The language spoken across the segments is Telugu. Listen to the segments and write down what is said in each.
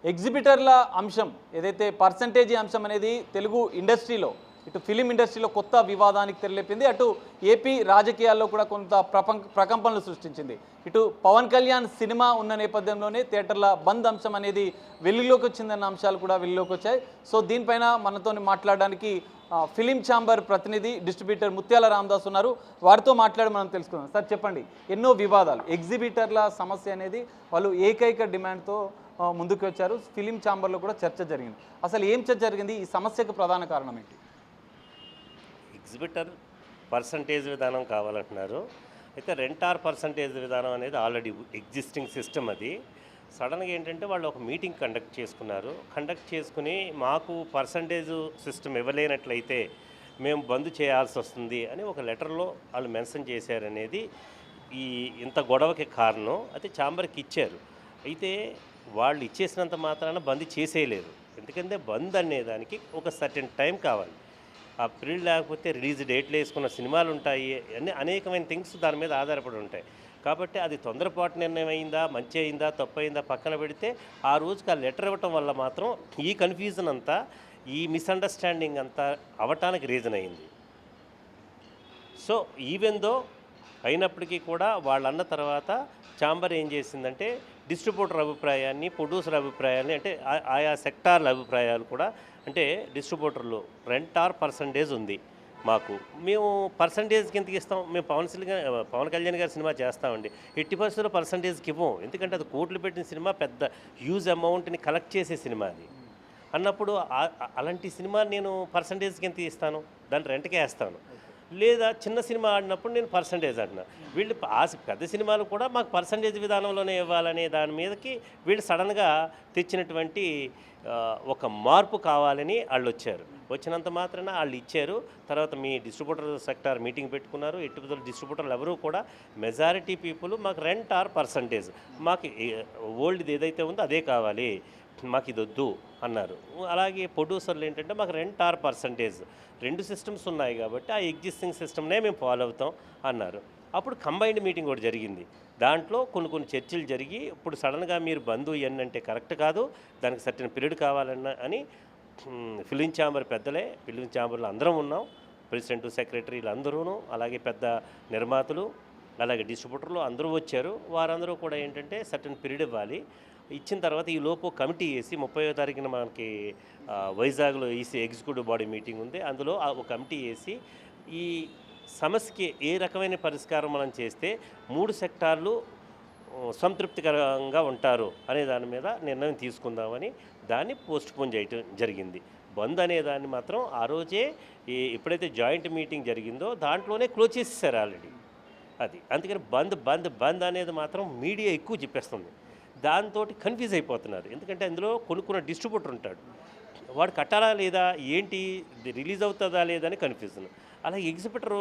ఎగ్జిబిటర్ల అంశం ఏదైతే పర్సంటేజీ అంశం అనేది తెలుగు ఇండస్ట్రీలో ఇటు ఫిలిం ఇండస్ట్రీలో కొత్త వివాదానికి తెరలేపింది. అటు ఏపీ రాజకీయాల్లో కూడా కొంత ప్రకంపనలు సృష్టించింది. ఇటు పవన్ కళ్యాణ్ సినిమా ఉన్న నేపథ్యంలోనే థియేటర్ల బంద్ అంశం అనేది వెలుగులోకి వచ్చిందన్న అంశాలు కూడా వెలుగులోకి వచ్చాయి. సో దీనిపైన మనతో మాట్లాడడానికి ఫిలిం ఛాంబర్ ప్రతినిధి డిస్ట్రిబ్యూటర్ ముత్యాల రామదాస్ ఉన్నారు. వారితో మాట్లాడి మనం తెలుసుకుందాం. సార్ చెప్పండి, ఎన్నో వివాదాలు, ఎగ్జిబిటర్ల సమస్య అనేది వాళ్ళు ఏకైక డిమాండ్తో ముందుకు వచ్చారు. ఫిలిం ఛాంబర్లో కూడా చర్చ జరిగింది. అసలు ఏం చర్చ జరిగింది? ఈ సమస్యకు ప్రధాన కారణం ఏంటి? ఎగ్జిబిటర్ పర్సంటేజ్ విధానం కావాలంటున్నారు. అయితే రెంటార్ పర్సంటేజ్ విధానం అనేది ఆల్రెడీ ఎగ్జిస్టింగ్ సిస్టమ్. అది సడన్గా ఏంటంటే వాళ్ళు ఒక మీటింగ్ కండక్ట్ చేసుకున్నారు. కండక్ట్ చేసుకుని మాకు పర్సంటేజ్ సిస్టమ్ ఇవ్వలేనట్లయితే మేము బంద్ చేయాల్సి వస్తుంది అని ఒక లెటర్లో వాళ్ళు మెన్షన్ చేశారనేది ఇంత గొడవకి కారణం. అయితే ఛాంబర్కి ఇచ్చారు. అయితే వాళ్ళు ఇచ్చేసినంత మాత్రాన బంద్ చేసేయలేరు. ఎందుకంటే బంద్ అనేదానికి ఒక సర్టెన్ టైం కావాలి. ఆ పీరియడ్ లేకపోతే రిలీజ్ డేట్లు వేసుకున్న సినిమాలు ఉంటాయి, అన్నీ అనేకమైన థింగ్స్ దాని మీద ఆధారపడి ఉంటాయి. కాబట్టి అది తొందరపాటు నిర్ణయం అయిందా, మంచి అయిందా, తప్పు అయిందా పక్కన పెడితే ఆ రోజుకి ఆ లెటర్ ఇవ్వటం వల్ల మాత్రం ఈ కన్ఫ్యూజన్ అంతా, ఈ మిస్అండర్స్టాండింగ్ అంతా అవటానికి రీజన్ అయింది. సో ఈవెన్ దో అయినప్పటికీ కూడా వాళ్ళన్న తర్వాత ఛాంబర్ ఏం చేసిందంటే డిస్ట్రిబ్యూటర్ అభిప్రాయాన్ని, ప్రొడ్యూసర్ అభిప్రాయాన్ని, అంటే ఆయా సెక్టార్ల అభిప్రాయాలు కూడా, అంటే డిస్ట్రిబ్యూటర్లు రెంటార్ పర్సంటేజ్ ఉంది మాకు, మేము పర్సంటేజ్కి ఎందుకు ఇస్తాం, మేము పవన్ కళ్యాణ్ గారి సినిమా చేస్తామండి, 80% పర్సంటేజ్కి ఇవ్వం. ఎందుకంటే అది కోట్లు పెట్టిన సినిమా, పెద్ద హ్యూజ్ అమౌంట్ని కలెక్ట్ చేసే సినిమా అది. అన్నప్పుడు అలాంటి సినిమా నేను పర్సంటేజ్కి ఎంత ఇస్తాను, దాన్ని రెంట్కే వేస్తాను. లేదా చిన్న సినిమా ఆడినప్పుడు నేను పర్సంటేజ్ అంటున్నా. వీళ్ళు పెద్ద సినిమాలు కూడా మాకు పర్సంటేజ్ విధానంలోనే ఇవ్వాలనే దాని మీదకి వీళ్ళు సడన్గా తెచ్చినటువంటి ఒక మార్పు కావాలని వాళ్ళు వచ్చారు. వచ్చినంత మాత్రాన వాళ్ళు ఇచ్చారు. తర్వాత మీ డిస్ట్రిబ్యూటర్ సెక్టార్ మీటింగ్ పెట్టుకున్నారు. ఎట్టి డిస్ట్రిబ్యూటర్లు ఎవరు కూడా మెజారిటీ పీపుల్ మాకు రెంట్ ఆర్ పర్సంటేజ్, మాకు ఓల్డ్ది ఏదైతే ఉందో అదే కావాలి, మాకు ఇది వద్దు అన్నారు. అలాగే ప్రొడ్యూసర్లు ఏంటంటే మాకు రెంట్ ఆర్ పర్సంటేజ్, రెండు సిస్టమ్స్ ఉన్నాయి కాబట్టి ఆ ఎగ్జిస్టింగ్ సిస్టమ్నే మేము ఫాలో అవుతాం అన్నారు. అప్పుడు కంబైన్డ్ మీటింగ్ కూడా జరిగింది. దాంట్లో కొన్ని చర్చలు జరిగి ఇప్పుడు సడన్గా మీరు బంద్ ఇవన్నీ అంటే కరెక్ట్ కాదు, దానికి సర్టెన్ పీరియడ్ కావాలన్న అని ఫిలిం ఛాంబర్ పెద్దలే, ఫిలిం ఛాంబర్లో అందరం ఉన్నాం, ప్రెసిడెంట్ సెక్రటరీలు అందరూ, అలాగే పెద్ద నిర్మాతలు, అలాగే డిస్ట్రిబ్యూటర్లు అందరూ వచ్చారు. వారందరూ కూడా ఏంటంటే సర్టెన్ పీరియడ్ ఇవ్వాలి. ఇచ్చిన తర్వాత ఈ లోపు కమిటీ వేసి 30వ తారీఖున మనకి వైజాగ్లో ఈసీ ఎగ్జిక్యూటివ్ బాడీ మీటింగ్ ఉంది. అందులో ఒక కమిటీ వేసి ఈ సమస్యకి ఏ రకమైన పరిష్కారం మనం చేస్తే 3 సెక్టార్లు సంతృప్తికరంగా ఉంటారు అనే దాని మీద నిర్ణయం తీసుకుందామని దాన్ని పోస్ట్పోన్ చేయటం జరిగింది. బంద్ అనే దాన్ని మాత్రం ఆ రోజే ఎప్పుడైతే జాయింట్ మీటింగ్ జరిగిందో దాంట్లోనే క్లోజ్ చేసేసారు ఆల్రెడీ. అది అందుకని బంద్ అనేది మాత్రం మీడియా ఎక్కువ చెప్పేస్తుంది. దాంతో కన్ఫ్యూజ్ అయిపోతున్నారు. ఎందుకంటే అందులో కొనుక్కున్న డిస్ట్రిబ్యూటర్ ఉంటాడు, వాడు కట్టాలా లేదా, ఏంటి రిలీజ్ అవుతుందా లేదా అని కన్ఫ్యూజన్. అలాగే ఎగ్జిబిటరు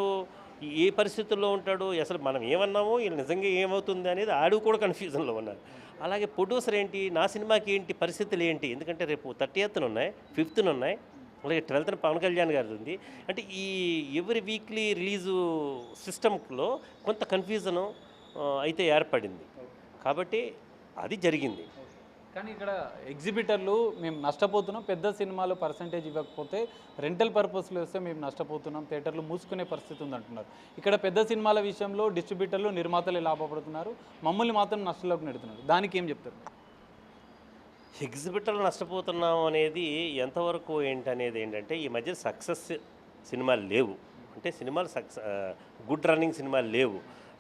ఏ పరిస్థితుల్లో ఉంటాడు, అసలు మనం ఏమన్నామో వీళ్ళు నిజంగా ఏమవుతుంది అనేది ఆడు కూడా కన్ఫ్యూజన్లో ఉన్నారు. అలాగే ప్రొడ్యూసర్ ఏంటి, నా సినిమాకి ఏంటి పరిస్థితులు ఏంటి, ఎందుకంటే రేపు 30th ఉన్నాయి, 5th ఉన్నాయి, అలాగే 12th పవన్ కళ్యాణ్ గారిది ఉంది. అంటే ఈ ఎవ్రీ వీక్లీ రిలీజు సిస్టమ్లో కొంత కన్ఫ్యూజను అయితే ఏర్పడింది. కాబట్టి అది జరిగింది. కానీ ఇక్కడ ఎగ్జిబిటర్లు మేము నష్టపోతున్నాం, పెద్ద సినిమాలు పర్సంటేజ్ ఇవ్వకపోతే రెంటల్ పర్పస్లో వస్తే మేము నష్టపోతున్నాం, థియేటర్లు మూసుకునే పరిస్థితి ఉందంటున్నారు. ఇక్కడ పెద్ద సినిమాల విషయంలో డిస్ట్రిబ్యూటర్లు, నిర్మాతలు లాభపడుతున్నారు, మమ్మల్ని మాత్రం నష్టంలోకి నెడుతున్నారు. దానికి ఏం చెప్తారు? ఎగ్జిబిటర్లు నష్టపోతున్నాం అనేది ఎంతవరకు ఏంటనేది ఏంటంటే ఈ మధ్య సక్సెస్ సినిమాలు లేవు, అంటే సినిమాలు గుడ్ రన్నింగ్ సినిమాలు లేవు.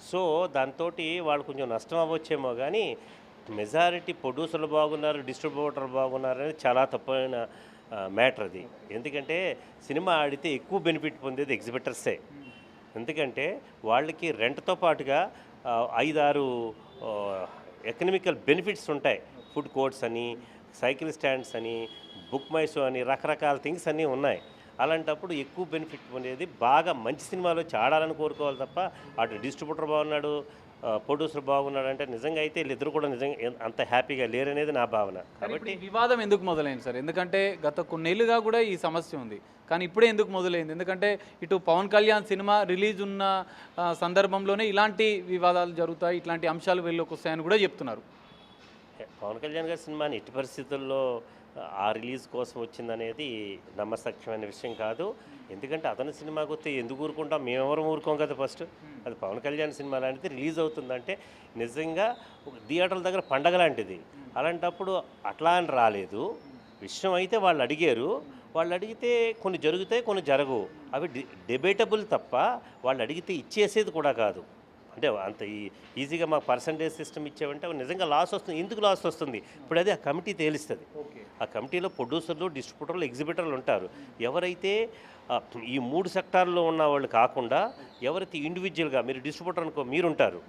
సో దాంతో వాళ్ళు కొంచెం నష్టం అవ్వచ్చేమో, కానీ మెజారిటీ ప్రొడ్యూసర్లు బాగున్నారు, డిస్ట్రిబ్యూటర్లు బాగున్నారు అనేది చాలా తప్పైన మ్యాటర్ అది. ఎందుకంటే సినిమా ఆడితే ఎక్కువ బెనిఫిట్ పొందేది ఎగ్జిబిటర్సే. ఎందుకంటే వాళ్ళకి రెంట్తో పాటుగా 5-6 ఎకనామికల్ బెనిఫిట్స్ ఉంటాయి. ఫుడ్ కోర్ట్స్ అని, సైకిల్ స్టాండ్స్ అని, బుక్ మై షో అని, రకరకాల థింగ్స్ అన్నీ ఉన్నాయి. అలాంటప్పుడు ఎక్కువ బెనిఫిట్ పొందేది బాగా మంచి సినిమాలో ఆడాలని కోరుకోవాలి తప్ప అటు డిస్ట్రిబ్యూటర్ బాగున్నాడు, ప్రొడ్యూసర్ బాగున్నాడు అంటే నిజంగా అయితే వీళ్ళిద్దరు కూడా నిజంగా అంత హ్యాపీగా లేరనేది నా భావన. కాబట్టి వివాదం ఎందుకు మొదలైంది సార్? ఎందుకంటే గత కొన్నేళ్లుగా కూడా ఈ సమస్య ఉంది, కానీ ఇప్పుడే ఎందుకు మొదలైంది? ఎందుకంటే ఇటు పవన్ కళ్యాణ్ సినిమా రిలీజ్ ఉన్న సందర్భంలోనే ఇలాంటి వివాదాలు జరుగుతాయి, ఇట్లాంటి అంశాలు వెళ్ళలోకి వస్తాయని కూడా చెప్తున్నారు. పవన్ కళ్యాణ్ గారి సినిమాని ఎట్టి పరిస్థితుల్లో ఆ రిలీజ్ కోసం వచ్చిందనేది నమ్మసక్యమైన విషయం కాదు. ఎందుకంటే అతని సినిమాకి వస్తే ఎందుకు ఊరుకుంటాం, మేమెవరం ఊరుకోం కదా. ఫస్ట్ అది పవన్ కళ్యాణ్ సినిమా లాంటిది రిలీజ్ అవుతుందంటే నిజంగా ఒక థియేటర్ల దగ్గర పండగ లాంటిది. అలాంటప్పుడు అట్లా అని రాలేదు. విషయం అయితే వాళ్ళు అడిగారు, వాళ్ళు అడిగితే కొన్ని జరుగుతాయి, కొన్ని జరగవు. అవి డిబేటబుల్ తప్ప వాళ్ళు అడిగితే ఇచ్చేసేది కూడా కాదు. అంటే అంత ఈజీగా మాకు పర్సంటేజ్ సిస్టమ్ ఇచ్చామంటే అవి నిజంగా లాస్ వస్తుంది. ఎందుకు లాస్ వస్తుంది ఇప్పుడు అది ఆ కమిటీ తేలుస్తుంది. ఆ కమిటీలో ప్రొడ్యూసర్లు, డిస్ట్రిబ్యూటర్లు, ఎగ్జిబిటర్లు ఉంటారు. ఎవరైతే ఈ 3 సెక్టార్లో ఉన్న వాళ్ళు కాకుండా ఎవరైతే ఇండివిజువల్గా మీరు డిస్ట్రిబ్యూటర్ అనుకో మీరుంటారు,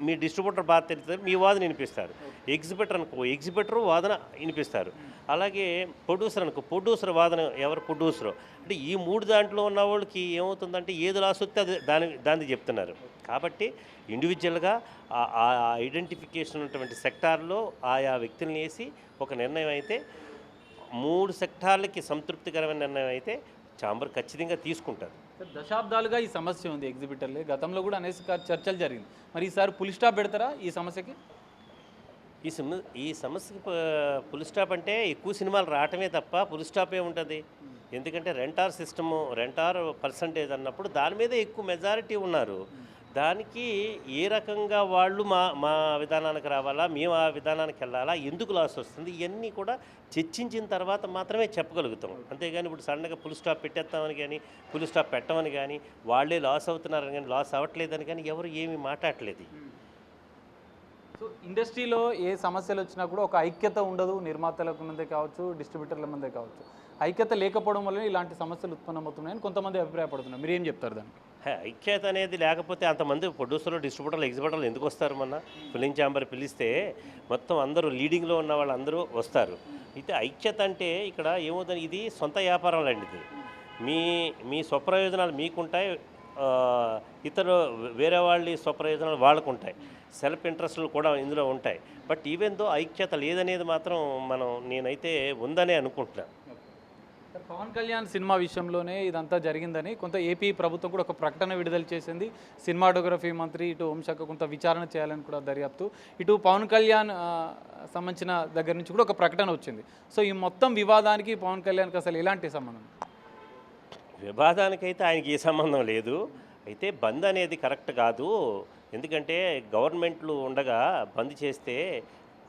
మీ డిస్ట్రిబ్యూటర్ బాధ తెలుస్తుంది, మీ వాదన వినిపిస్తారు. ఎగ్జిబిటర్ అనుకో ఎగ్జిబిటర్ వాదన వినిపిస్తారు. అలాగే ప్రొడ్యూసర్ అనుకో ప్రొడ్యూసర్ వాదన ఎవరు ప్రొడ్యూసరు. అంటే ఈ 3 దాంట్లో ఉన్న వాళ్ళకి ఏమవుతుందంటే ఏది లాస్ వస్తే అది దాన్ని చెప్తున్నారు. కాబట్టి ఇండివిజువల్గా ఆ ఐడెంటిఫికేషన్ ఉన్నటువంటి సెక్టార్లో ఆయా వ్యక్తులను వేసి ఒక నిర్ణయం అయితే 3 సెక్టార్లకి సంతృప్తికరమైన నిర్ణయం అయితే ఛాంబర్ ఖచ్చితంగా తీసుకుంటారు. దశాబ్దాలుగా ఈ సమస్య ఉంది ఎగ్జిబిటర్లే. గతంలో కూడా అనేక చర్చలు జరిగింది. మరి ఈసారి ఫుల్ స్టాప్ పెడతారా ఈ సమస్యకి? ఈ సమస్యకి ఫుల్ స్టాప్ అంటే ఎక్కువ సినిమాలు రావటమే తప్ప ఫుల్ స్టాప్ ఏముంటుంది. ఎందుకంటే రెంటార్ సిస్టము, రెంటార్ పర్సంటేజ్ అన్నప్పుడు దాని మీద ఎక్కువ మెజారిటీ ఉన్నారు. దానికి ఏ రకంగా వాళ్ళు మా విధానానికి రావాలా, మేము ఆ విధానానికి వెళ్ళాలా, ఎందుకు లాస్ వస్తుంది, ఇవన్నీ కూడా చర్చించిన తర్వాత మాత్రమే చెప్పగలుగుతాం. అంతేగాని ఇప్పుడు సడన్గా ఫుల్ స్టాప్ పెట్టేస్తామని కానీ, ఫుల్ స్టాప్ పెట్టమని కానీ, వాళ్ళే లాస్ అవుతున్నారని కానీ, లాస్ అవ్వట్లేదని కానీ ఎవరు ఏమీ మాట్లాడలేదు. సో ఇండస్ట్రీలో ఏ సమస్యలు వచ్చినా కూడా ఒక ఐక్యత ఉండదు. నిర్మాతలకు ముందే కావచ్చు, డిస్ట్రిబ్యూటర్ల ముందే కావచ్చు. ఐక్యత లేకపోవడం వల్ల ఇలాంటి సమస్యలు ఉత్పన్నమవుతున్నాయని కొంతమంది అభిప్రాయపడుతున్నారు. మీరు ఏం చెప్తారు దానికి? ఐక్యత అనేది లేకపోతే అంతమంది ప్రొడ్యూసర్లు, డిస్ట్రిబ్యూటర్లు, ఎగ్జిబిటర్లు ఎందుకు వస్తారు? ఫిలిం ఛాంబర్ పిలిస్తే మొత్తం అందరూ లీడింగ్లో ఉన్న వాళ్ళందరూ వస్తారు. అయితే ఐక్యత అంటే ఇక్కడ ఏమవుతుంది, ఇది సొంత వ్యాపారం లాంటిది. మీ స్వప్రయోజనాలు మీకుంటాయి, ఇతరు వేరే వాళ్ళ స్వప్రయోజనాలు వాళ్ళకు ఉంటాయి, సెల్ఫ్ ఇంట్రెస్ట్లు కూడా ఇందులో ఉంటాయి. బట్ ఈవెన్ దో ఐక్యత లేదనేది మాత్రం నేనైతే ఉందనే అనుకుంటున్నాను. పవన్ కళ్యాణ్ సినిమా విషయంలోనే ఇదంతా జరిగిందని కొంత ఏపీ ప్రభుత్వం కూడా ఒక ప్రకటన విడుదల చేసింది. సినిమాటోగ్రఫీ మంత్రి ఇటు హోంశాఖ కొంత విచారణ చేయాలని కూడా దర్యాప్తు, ఇటు పవన్ కళ్యాణ్ సంబంధించిన దగ్గర నుంచి కూడా ఒక ప్రకటన వచ్చింది. సో ఈ మొత్తం వివాదానికి పవన్ కళ్యాణ్కి అసలు ఎలాంటి సంబంధం? వివాదానికైతే ఆయనకి ఏ సంబంధం లేదు. అయితే బంద్ అనేది కరెక్ట్ కాదు. ఎందుకంటే గవర్నమెంట్లు ఉండగా బంద్ చేస్తే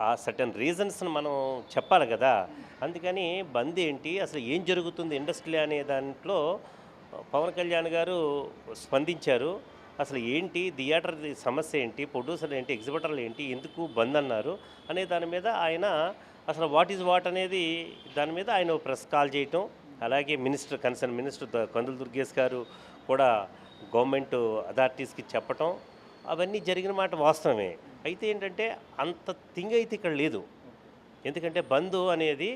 ఆ సర్టన్ రీజన్స్ని మనం చెప్పాలి కదా. అందుకని బంద్ ఏంటి, అసలు ఏం జరుగుతుంది ఇండస్ట్రీ అనే దాంట్లో పవన్ కళ్యాణ్ గారు స్పందించారు. అసలు ఏంటి థియేటర్ సమస్య ఏంటి, ప్రొడ్యూసర్ ఏంటి, ఎగ్జిబిటర్లు ఏంటి, ఎందుకు బంద్ అన్నారు అనే దాని మీద ఆయన అసలు వాట్ ఈజ్ వాట్ అనేది దాని మీద ఆయన ప్రెస్ కాల్ చేయటం, అలాగే కన్సర్న్ మినిస్టర్ కందుల దుర్గేష్ గారు కూడా గవర్నమెంట్ అథారిటీస్కి చెప్పటం, అవన్నీ జరిగిన మాట వాస్తవమే. అయితే ఏంటంటే అంత థింగ్ అయితే ఇక్కడ లేదు. ఎందుకంటే బంద్ అనేది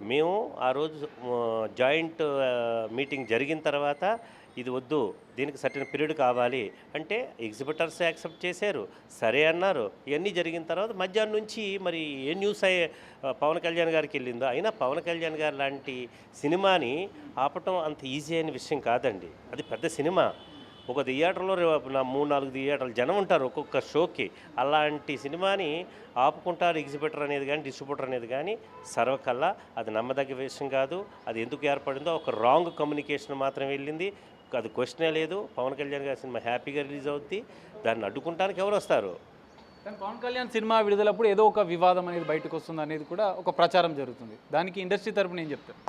మేము ఆ రోజు జాయింట్ మీటింగ్ జరిగిన తర్వాత ఇది వద్దు, దీనికి సర్టెన్ పీరియడ్ కావాలి అంటే ఎగ్జిబిటర్స్ యాక్సెప్ట్ చేశారు, సరే అన్నారు. ఇవన్నీ జరిగిన తర్వాత మధ్యాహ్నం నుంచి మరి ఏ న్యూస్ పవన్ కళ్యాణ్ గారికి వెళ్ళిందో, అయినా పవన్ కళ్యాణ్ గారు లాంటి సినిమాని ఆపటం అంత ఈజీ అయిన విషయం కాదండి. అది పెద్ద సినిమా. ఒక థియేటర్లో 3-4 థియేటర్లు జనం ఉంటారు ఒక్కొక్క షోకి. అలాంటి సినిమాని ఆపుకుంటారు ఎగ్జిబిటర్ అనేది కానీ, డిస్ట్రిబ్యూటర్ అనేది కానీ సర్వకల్లా అది నమ్మదగ్గ విషయం కాదు. అది ఎందుకు ఏర్పడిందో ఒక రాంగ్ కమ్యూనికేషన్ మాత్రం వెళ్ళింది. అది క్వశ్చనే లేదు. పవన్ కళ్యాణ్ గారి సినిమా హ్యాపీగా రిలీజ్ అవుద్ది. దాన్ని అడ్డుకుంటానికి ఎవరు వస్తారు? కానీ పవన్ కళ్యాణ్ సినిమా విడుదలప్పుడు ఏదో ఒక వివాదం అనేది బయటకు వస్తుంది అనేది కూడా ఒక ప్రచారం జరుగుతుంది. దానికి ఇండస్ట్రీ తరపున ఏం చెప్తారు?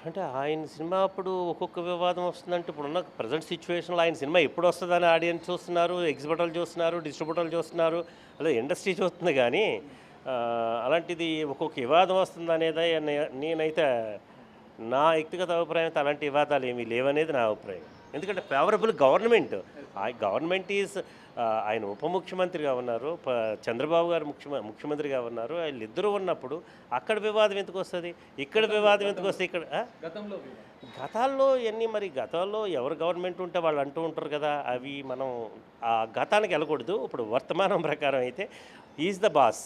అంటే ఆయన సినిమా అప్పుడు ఒక్కొక్క వివాదం వస్తుందంటే ఇప్పుడున్న ప్రజెంట్ సిచ్యువేషన్లో ఆయన సినిమా ఎప్పుడు వస్తుందని ఆడియన్స్ చూస్తున్నారు, ఎగ్జిబిటర్లు చూస్తున్నారు, డిస్ట్రిబ్యూటర్లు చూస్తున్నారు, అలా ఇండస్ట్రీ చూస్తుంది. కానీ అలాంటిది ఒక్కొక్క వివాదం వస్తుంది అనేది నేనైతే నా వ్యక్తిగత అభిప్రాయం అయితే అలాంటి వివాదాలు ఏమీ లేవనేది నా అభిప్రాయం. ఎందుకంటే ఫేవరబుల్ గవర్నమెంట్ ఈజ్ ఆయన ఉప ముఖ్యమంత్రిగా ఉన్నారు, చంద్రబాబు గారు ముఖ్యమంత్రిగా ఉన్నారు. వీళ్ళిద్దరూ ఉన్నప్పుడు అక్కడ వివాదం ఎందుకు వస్తుంది, ఇక్కడ వివాదం ఎందుకు వస్తుంది? ఇక్కడ గతాల్లో ఇవన్నీ మరి గతాల్లో ఎవరు గవర్నమెంట్ ఉంటే వాళ్ళు అంటూ ఉంటారు కదా, అవి మనం ఆ గతానికి వెళ్ళకూడదు. ఇప్పుడు వర్తమానం ప్రకారం అయితే ఈజ్ ద బాస్.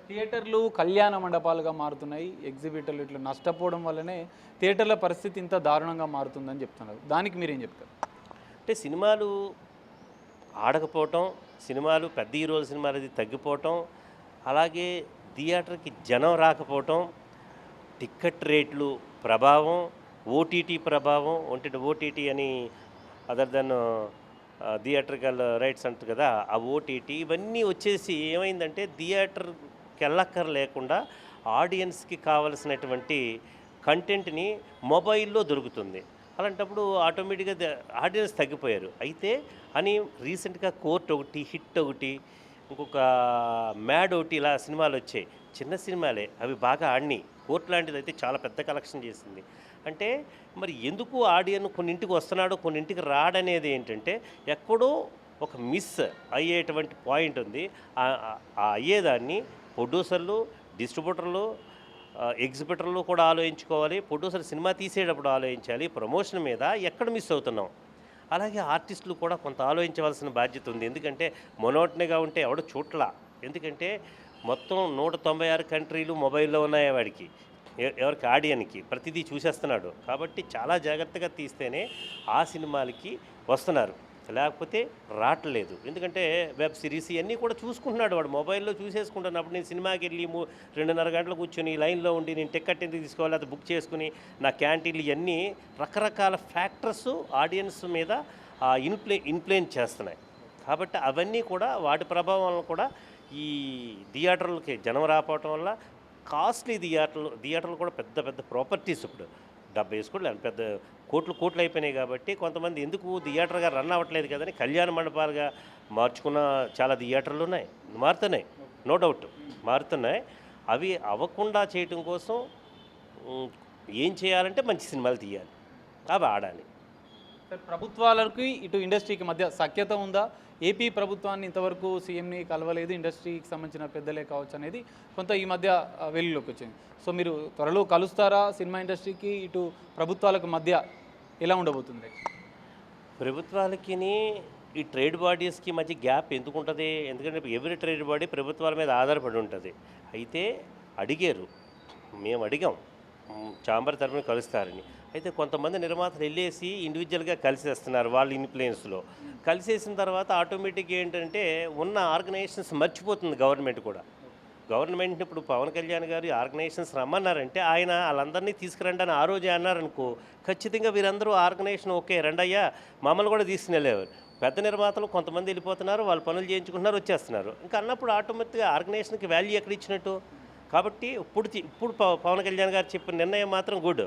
థియేటర్లు కళ్యాణ మండపాలుగా మారుతున్నాయి. ఎగ్జిబిటర్లు ఇట్లా నష్టపోవడం వల్లనే థియేటర్ల పరిస్థితి ఇంత దారుణంగా మారుతుందని చెప్తున్నారు. దానికి మీరేం చెప్తారు? అంటే సినిమాలు ఆడకపోవటం, సినిమాలు పెద్ద హీరోల సినిమాలు అది తగ్గిపోవటం, అలాగే థియేటర్కి జనం రాకపోవటం, టికెట్ రేట్లు ప్రభావం, ఓటీటీ ప్రభావం. ఓటీటీ అని అదర్ దెన్ థియేట్రికల్ రైట్స్ అంటారు కదా, ఆ ఓటీటీ ఇవన్నీ వచ్చేసి ఏమైందంటే థియేటర్కి వెళ్ళక్కర్ లేకుండా ఆడియన్స్కి కావలసినటువంటి కంటెంట్ని మొబైల్లో దొరుకుతుంది. అలాంటప్పుడు ఆటోమేటిక్గా ఆడియన్స్ తగ్గిపోయారు. అయితే అని రీసెంట్గా కోర్ట్ ఒకటి, హిట్ ఒకటి, ఇంకొక మ్యాడ్ ఒకటి ఇలా సినిమాలు వచ్చాయి. చిన్న సినిమాలే, అవి బాగా ఆడినాయి. కోర్ట్ లాంటిది అయితే చాలా పెద్ద కలెక్షన్ చేసింది. అంటే మరి ఎందుకు ఆడియన్ కొన్నింటికి వస్తున్నాడో కొన్నింటికి రాడనేది ఏంటంటే ఎక్కడో ఒక మిస్ అయ్యేటువంటి పాయింట్ ఉంది. ఆ అయ్యేదాన్ని ప్రొడ్యూసర్లు, డిస్ట్రిబ్యూటర్లు, ఎగ్జిబిటర్లు కూడా ఆలోచించుకోవాలి. ప్రొడ్యూసర్ సినిమా తీసేటప్పుడు ఆలోచించాలి. ప్రమోషన్ మీద ఎక్కడ మిస్ అవుతున్నాం. అలాగే ఆర్టిస్టులు కూడా కొంత ఆలోచించవలసిన బాధ్యత ఉంది. ఎందుకంటే మొనోటనీగా ఉంటే ఎవడో చూట్లా. ఎందుకంటే మొత్తం 196 కంట్రీలు మొబైల్లో ఉన్నాయి వాడికి, ఎవరికి ఆడియన్కి ప్రతిదీ చూసేస్తున్నాడు. కాబట్టి చాలా జాగ్రత్తగా తీస్తేనే ఆ సినిమాలకి వస్తున్నారు, లేకపోతే రావట్లేదు. ఎందుకంటే వెబ్ సిరీస్ ఇవన్నీ కూడా చూసుకుంటున్నాడు వాడు, మొబైల్లో చూసేసుకుంటున్నప్పుడు నేను సినిమాకి వెళ్ళి 2.5 గంటలు కూర్చొని లైన్లో ఉండి నేను టికెట్ ఎందుకు తీసుకోవాలి, అది బుక్ చేసుకుని నా క్యాంటీన్లు ఇవన్నీ రకరకాల ఫ్యాక్టర్స్ ఆడియన్స్ మీద ఇన్ఫ్లుయెన్స్ చేస్తున్నాయి. కాబట్టి అవన్నీ కూడా వాటి ప్రభావం వల్ల కూడా ఈ థియేటర్లకి జనం రాకపోవటం వల్ల కాస్ట్లీ థియేటర్లు కూడా పెద్ద పెద్ద ప్రాపర్టీస్ ఇప్పుడు 70 కోట్లు పెద్ద కోట్లు అయిపోయినాయి. కాబట్టి కొంతమంది ఎందుకు థియేటర్గా రన్ అవ్వట్లేదు కదని కళ్యాణ మండపాలుగా మార్చుకున్న చాలా థియేటర్లు ఉన్నాయి, మారుతున్నాయి, నో డౌట్ మారుతున్నాయి. అవి అవ్వకుండా చేయటం కోసం ఏం చేయాలంటే మంచి సినిమాలు తీయాలి, అవి ఆడాలి. ప్రభుత్వాలకి ఇటు ఇండస్ట్రీకి మధ్య సఖ్యత ఉందా? ఏపీ ప్రభుత్వాన్ని ఇంతవరకు సీఎంని కలవలేదు, ఇండస్ట్రీకి సంబంధించిన పెద్దలే కావచ్చు అనేది కొంత ఈ మధ్య వెలుగులోకి వచ్చింది. సో మీరు త్వరలో కలుస్తారా? సినిమా ఇండస్ట్రీకి ఇటు ప్రభుత్వాలకు మధ్య ఎలా ఉండబోతుంది? ప్రభుత్వాలకి ఈ ట్రేడ్ బాడీస్కి మధ్య గ్యాప్ ఎందుకు ఉంటుంది? ఎందుకంటే ఎవరి ట్రేడ్ బాడీ ప్రభుత్వాల మీద ఆధారపడి ఉంటుంది. అయితే అడిగారు, మేము అడిగాం ఛాంబర్ తరఫున కలుస్తారని. అయితే కొంతమంది నిర్మాతలు వెళ్ళేసి ఇండివిజువల్గా కలిసేస్తున్నారు వాళ్ళ ఇన్ఫ్లుయెన్స్లో. కలిసేసిన తర్వాత ఆటోమేటిక్గా ఏంటంటే ఉన్న ఆర్గనైజేషన్స్ మర్చిపోతుంది గవర్నమెంట్ కూడా. గవర్నమెంట్ని ఇప్పుడు పవన్ కళ్యాణ్ గారు ఆర్గనైజేషన్స్ రమ్మన్నారంటే ఆయన వాళ్ళందరినీ తీసుకురండి అని ఆ రోజే అన్నారనుకో, ఖచ్చితంగా వీరందరూ ఆర్గనైజేషన్ ఓకే రండయ్యా మమ్మల్ని కూడా తీసుకుని వెళ్ళేవారు. పెద్ద నిర్మాతలు కొంతమంది వెళ్ళిపోతున్నారు, వాళ్ళు పనులు చేయించుకుంటున్నారు, వచ్చేస్తున్నారు. ఇంకా అన్నప్పుడు ఆటోమేటిక్గా ఆర్గనైజేషన్కి వాల్యూ ఎక్కడ ఇచ్చినట్టు? కాబట్టి ఇప్పుడు పవన్ కళ్యాణ్ గారు చెప్పిన నిర్ణయం మాత్రం గుడ్.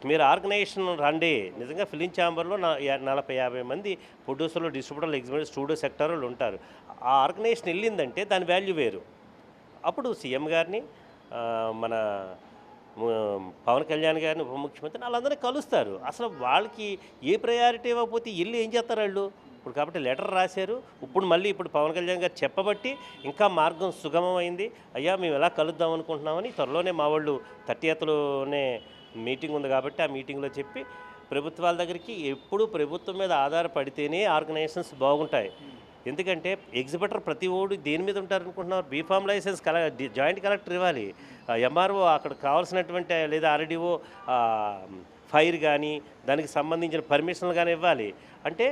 మీరు ఆర్గనైజేషన్ రండి. నిజంగా ఫిలిం ఛాంబర్లో 40-50 మంది ప్రొడ్యూసర్లు, డిస్ట్రిబ్యూటర్లు, ఎగ్జిబిటర్లు, స్టూడియో సెక్టర్లు ఉంటారు. ఆ ఆర్గనైజేషన్ వెళ్ళిందంటే దాని వాల్యూ వేరు. అప్పుడు సీఎం గారిని, మన పవన్ కళ్యాణ్ గారిని, ఉప ముఖ్యమంత్రిని వాళ్ళందరినీ కలుస్తారు. అసలు వాళ్ళకి ఏ ప్రయారిటీ ఇవ్వకపోతే వెళ్ళి ఏం చేస్తారు వాళ్ళు? ఇప్పుడు కాబట్టి లెటర్ రాశారు. ఇప్పుడు పవన్ కళ్యాణ్ గారు చెప్పబట్టి ఇంకా మార్గం సుగమమైంది. అయ్యా మేము ఎలా కలుద్దాం అనుకుంటున్నామని త్వరలోనే మా వాళ్ళు 30థ్లోనే మీటింగ్ ఉంది కాబట్టి ఆ మీటింగ్లో చెప్పి ప్రభుత్వాల దగ్గరికి ఎప్పుడు ప్రభుత్వం మీద ఆధారపడితేనే ఆర్గనైజేషన్స్ బాగుంటాయి. ఎందుకంటే ఎగ్జిబిటర్ ప్రతి ఓడు దేని మీద ఉంటారనుకుంటున్నారు? బీఫామ్ లైసెన్స్ జాయింట్ కలెక్టర్ ఇవ్వాలి, ఎంఆర్ఓ అక్కడ కావాల్సినటువంటి లేదా ఆర్డీఓ ఫైర్ కానీ దానికి సంబంధించిన పర్మిషన్లు కానీ ఇవ్వాలి. అంటే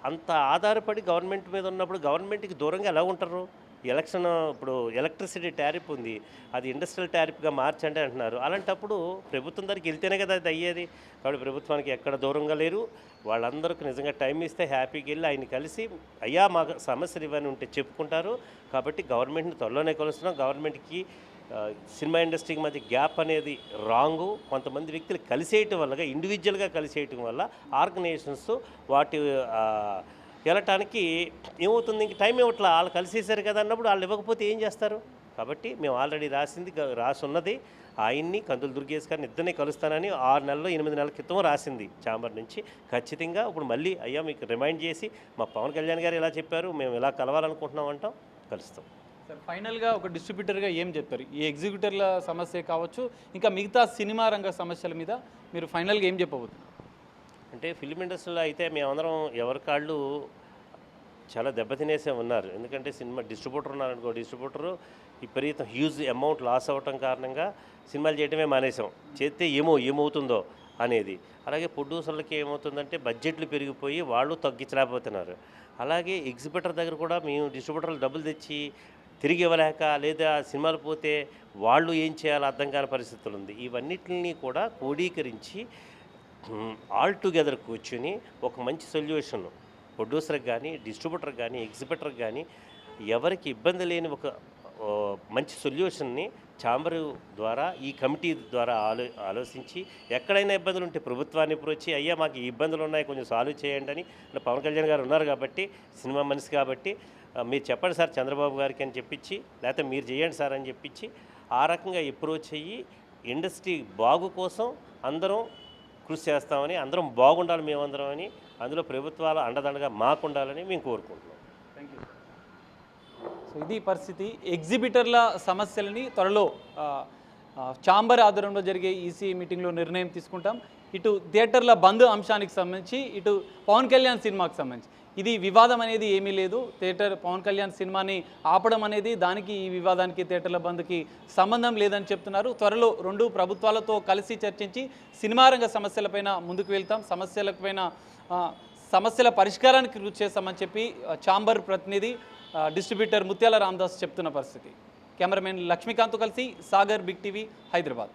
అంత ఆధారపడి గవర్నమెంట్ మీద ఉన్నప్పుడు గవర్నమెంట్కి దూరంగా ఎలా ఉంటారు? ఇప్పుడు ఎలక్ట్రిసిటీ టారిఫ్ ఉంది, అది ఇండస్ట్రియల్ టారిఫ్గా మార్చండి అంటున్నారు. అలాంటప్పుడు ప్రభుత్వం దగ్గరికి వెళ్తేనే కదా అది అయ్యేది. కాబట్టి ప్రభుత్వానికి ఎక్కడ దూరంగా లేరు. వాళ్ళందరికీ నిజంగా టైం ఇస్తే హ్యాపీగా వెళ్ళి ఆయన కలిసి అయ్యా మాకు సమస్యలు ఇవన్నీ ఉంటే చెప్పుకుంటారు. కాబట్టి గవర్నమెంట్ని త్వరలోనే కలుస్తున్నాం. గవర్నమెంట్కి సినిమా ఇండస్ట్రీకి మధ్య గ్యాప్ అనేది రాంగు. కొంతమంది వ్యక్తులు కలిసేయటం వల్ల, ఇండివిజువల్గా కలిసేయటం వల్ల ఆర్గనైజేషన్స్ వాటి వెళ్ళటానికి ఏమవుతుంది, ఇంక టైం ఇవ్వట్లా. వాళ్ళు కలిసేసారు కదా అన్నప్పుడు వాళ్ళు ఇవ్వకపోతే ఏం చేస్తారు? కాబట్టి మేము ఆల్రెడీ రాసి ఉన్నది ఆయన్ని, కందులు దుర్గేష్ గారిని ఇద్దరిని కలుస్తానని 6 నెలలు 8 నెలల క్రితం రాసింది ఛాంబర్ నుంచి. ఖచ్చితంగా ఇప్పుడు మళ్ళీ అయ్యా మీకు రిమైండ్ చేసి మా పవన్ కళ్యాణ్ గారు ఇలా చెప్పారు, మేము ఇలా కలవాలనుకుంటున్నాం అంటాం, కలుస్తాం. సార్ ఫైనల్గా ఒక డిస్ట్రిబ్యూటర్గా ఏం చెప్తారు? ఈ ఎగ్జిక్యూటర్ల సమస్య కావచ్చు, ఇంకా మిగతా సినిమా రంగ సమస్యల మీద మీరు ఫైనల్గా ఏం చెప్పబోతున్నారు? అంటే ఫిలిం ఇండస్ట్రీలో అయితే మేమందరం ఎవరి కాళ్ళు చాలా దెబ్బతినేసే ఉన్నారు. ఎందుకంటే సినిమా డిస్ట్రిబ్యూటర్ ఉన్నారనుకో, డిస్ట్రిబ్యూటరు విపరీతం హ్యూజ్ అమౌంట్ లాస్ అవ్వటం కారణంగా సినిమాలు చేయడమే మానేసాం. చేస్తే ఏమవుతుందో అనేది. అలాగే ప్రొడ్యూసర్లకి ఏమవుతుందంటే బడ్జెట్లు పెరిగిపోయి వాళ్ళు తగ్గించలేకపోతున్నారు. అలాగే ఎగ్జిబిటర్ దగ్గర కూడా మేము డిస్ట్రిబ్యూటర్లు డబ్బులు తెచ్చి తిరిగి ఇవ్వలేక, లేదా సినిమాలు పోతే వాళ్ళు ఏం చేయాలో అర్థం కాని పరిస్థితులు ఉంది. ఇవన్నిటిని కూడా క్రోడీకరించి ఆల్ టుగెదర్ కూర్చుని ఒక మంచి సొల్యూషన్ ప్రొడ్యూసర్కి కానీ, డిస్ట్రిబ్యూటర్కి కానీ, ఎగ్జిబిటర్కి కానీ ఎవరికి ఇబ్బంది లేని ఒక మంచి సొల్యూషన్ని ఛాంబర్ ద్వారా, ఈ కమిటీ ద్వారా ఆలోచించి ఎక్కడైనా ఇబ్బందులు ఉంటే ప్రభుత్వాన్ని అప్రోచ్ అయ్యా మాకు ఈ ఇబ్బందులు ఉన్నాయి కొంచెం సాల్వ్ చేయండి అని. పవన్ కళ్యాణ్ గారు ఉన్నారు కాబట్టి, సినిమా మనిషి కాబట్టి మీరు చెప్పండి సార్ చంద్రబాబు గారికి అని చెప్పించి, లేకపోతే మీరు చేయండి సార్ అని చెప్పించి ఆ రకంగా అప్రోచ్ అయ్యి ఇండస్ట్రీ బాగు కోసం అందరం కృషి చేస్తామని, అందరం బాగుండాలి మేమందరం అని, అందులో ప్రభుత్వాలు అండదండగా మాకు ఉండాలని మేము కోరుకుంటున్నాం. Thank you. సో ఇది పరిస్థితి. ఎగ్జిబిటర్ల సమస్యలని త్వరలో ఛాంబర్ ఆధ్వర్యంలో జరిగే ఈసీ మీటింగ్లో నిర్ణయం తీసుకుంటాం. ఇటు థియేటర్ల బంద్ అంశానికి సంబంధించి, ఇటు పవన్ కళ్యాణ్ సినిమాకి సంబంధించి ఇది వివాదం అనేది ఏమీ లేదు. పవన్ కళ్యాణ్ సినిమాని ఆపడం అనేది దానికి, ఈ వివాదానికి, థియేటర్ల బంద్కి సంబంధం లేదని చెప్తున్నారు. త్వరలో రెండు ప్రభుత్వాలతో కలిసి చర్చించి సినిమా రంగ సమస్యలపైన ముందుకు వెళ్తాం, సమస్యల పరిష్కారానికి కృషి చేస్తామని చెప్పి ఛాంబర్ ప్రతినిధి డిస్ట్రిబ్యూటర్ ముత్యాల రామదాస్ చెప్తున్న పరిస్థితి. కెమెరామెన్ లక్ష్మీకాంత్తో కలిసి సాగర్, బిగ్ టీవీ, హైదరాబాద్.